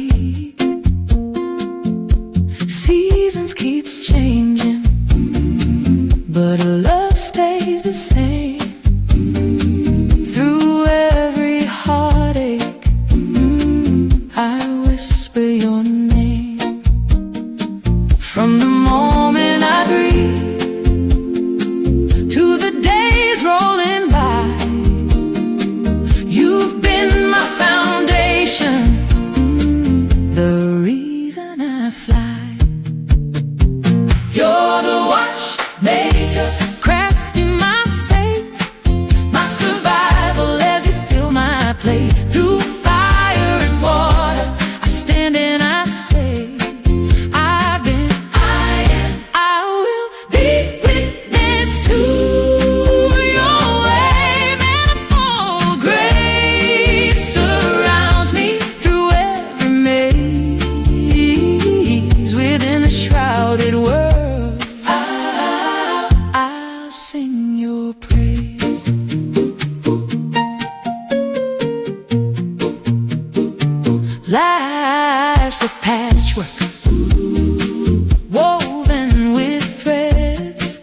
free. Seasons keep changing, but love stays the same. Through every heartache, I whisper your name. From the moment I breathe to the days rolling by, you've been my foundation, the reason I fly. You're the watchmaker, crafting my fate, my survival as you fill my plate. Through fire and water, I stand and I say, I've been, I am, I will be witness to your way. Manifold grace surrounds me through every maze. Within a shrouded world, I'll sing your praise. Life's a patchwork, woven with threads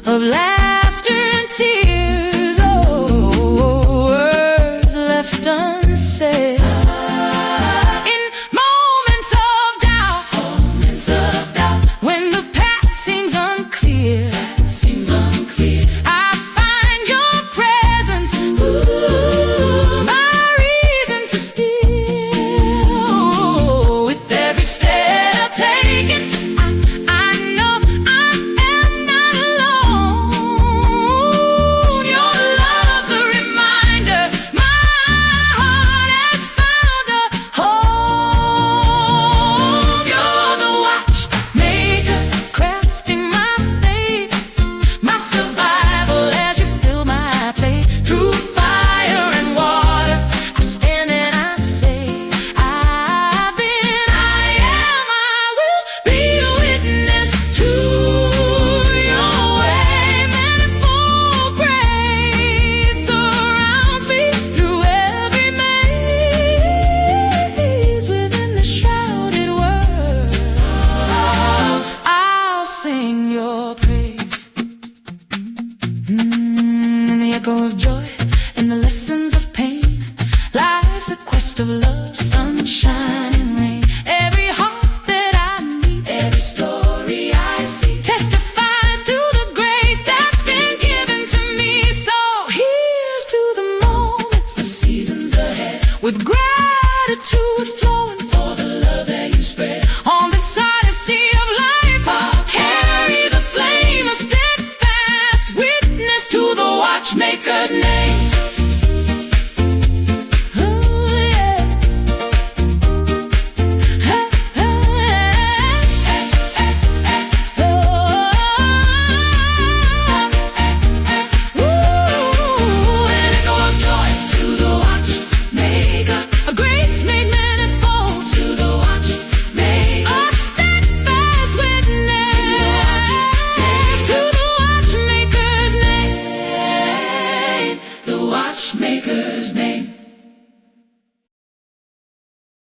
of laughter and tears. Oh, words left unsaid. In moments of doubt, when the path seems unclear, I find your presence, my reason to steal. With every step taken, I know I am not alone. Your love's a reminder, my heart has found a home. You're the watchmaker, crafting my fate, my survival as you fill my plate. Through fire and water, I stand and I say, I've been, I am, I will be a witness to your way. Manifold grace surrounds me through every maze. Within the shrouded world, I'll sing your praise. In the echo of joy and the lessons of pain, life's a quest of love, sunshine and rain. Every heart that I meet, every story I see, testifies to the grace that's been given to me. So here's to the moments, the seasons ahead, with gratitude flowing for the love that you spread. On this odyssey of life, I'll carry the flame, a steadfast witness to the watchmaker's name. Oh, yeah. Hey, hey, hey, hey, oh. Ooh, an echo of joy to the watchmaker, a grace made manifold to the watchmaker, a steadfast witness to the watchmaker's name, the watchmaker's name.